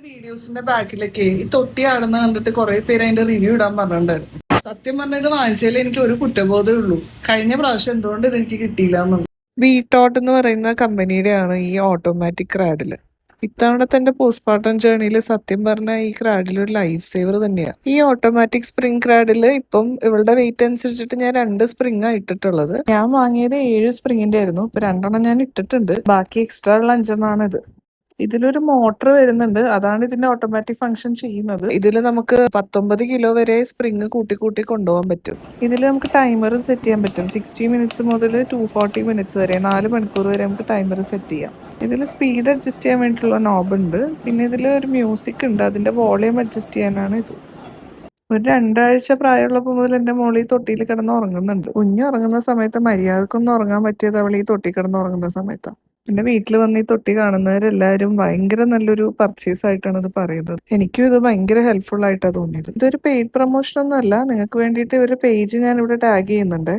വീഡിയോസിന്റെ ബാക്കിലൊക്കെ ഈ തൊട്ടിയാടുന്ന കണ്ടിട്ട് കുറെ പേര് അതിന്റെ റിവ്യൂ ഇടാൻ പറഞ്ഞിട്ടുണ്ടായിരുന്നു. സത്യം പറഞ്ഞ ഇത് വാങ്ങിച്ചാലേ എനിക്ക് ഒരു കുറ്റബോധമേ ഉള്ളൂ. കഴിഞ്ഞ പ്രാവശ്യം എന്തുകൊണ്ട് ഇതെനിക്ക് കിട്ടിയില്ല എന്നുള്ളൂ. വീട്ടോട്ട് എന്ന് പറയുന്ന കമ്പനിയുടെയാണ് ഈ ഓട്ടോമാറ്റിക് ക്രാഡില്. ഇത്തവണത്തെ എന്റെ പോസ്റ്റ്മോർട്ടം ജേർണിയിൽ സത്യം പറഞ്ഞാൽ ഈ ക്രാഡിൽ ഒരു ലൈഫ് സേവർ തന്നെയാണ്. ഈ ഓട്ടോമാറ്റിക് സ്പ്രിംഗ് ക്രാഡില് ഇപ്പം ഇവളുടെ വെയിറ്റ് അനുസരിച്ചിട്ട് ഞാൻ 2 സ്പ്രിംഗ് ഇട്ടിട്ടുള്ളത്. ഞാൻ വാങ്ങിയത് 7 സ്പ്രിങ്ങിന്റെ ആയിരുന്നു. ഇപ്പൊ 2 ഞാൻ ഇട്ടിട്ടുണ്ട്. ബാക്കി എക്സ്ട്രാ ഉള്ള 5 ഇത്. ഇതിലൊരു മോട്ടർ വരുന്നുണ്ട്. അതാണ് ഇതിന്റെ ഓട്ടോമാറ്റിക് ഫംഗ്ഷൻ ചെയ്യുന്നത്. ഇതിൽ നമുക്ക് 19 കിലോ വരെ സ്പ്രിങ് കൂട്ടി കൂട്ടി കൊണ്ടുപോകാൻ പറ്റും. ഇതിൽ നമുക്ക് ടൈമർ സെറ്റ് ചെയ്യാൻ പറ്റും. 60 മിനിറ്റ്സ് മുതൽ 240 മിനിറ്റ്സ് വരെ 4 മണിക്കൂർ വരെ നമുക്ക് ടൈമർ സെറ്റ് ചെയ്യാം. ഇതിൽ സ്പീഡ് അഡ്ജസ്റ്റ് ചെയ്യാൻ വേണ്ടിയിട്ടുള്ള നോബ് ഉണ്ട്. പിന്നെ ഇതിൽ ഒരു മ്യൂസിക് ഉണ്ട്. അതിന്റെ വോളിയം അഡ്ജസ്റ്റ് ചെയ്യാനാണ് ഇത്. ഒരു 2 ആഴ്ച പ്രായമുള്ളപ്പോൾ മുതൽ എന്റെ മോള് ഈ തൊട്ടിയിൽ കിടന്ന് ഉറങ്ങുന്നുണ്ട്. കുഞ്ഞ് ഉറങ്ങുന്ന സമയത്ത് മര്യാദക്കൊന്നും ഉറങ്ങാൻ പറ്റിയത് അവൾ ഈ തൊട്ടി കിടന്ന് ഉറങ്ങുന്ന സമയത്താണ്. പിന്നെ വീട്ടിൽ വന്ന് ഈ തൊട്ടി കാണുന്നവരെല്ലാവരും ഭയങ്കര നല്ലൊരു പർച്ചേസ് ആയിട്ടാണ് ഇത് പറയുന്നത്. എനിക്കും ഇത് ഭയങ്കര ഹെൽപ്ഫുൾ ആയിട്ടാണ് തോന്നിയത്. ഇതൊരു പെയ്ഡ് പ്രൊമോഷൻ ഒന്നും അല്ല. നിങ്ങൾക്ക് വേണ്ടിയിട്ട് ഒരു പേജ് ഞാൻ ഇവിടെ ടാഗ് ചെയ്യുന്നുണ്ട്.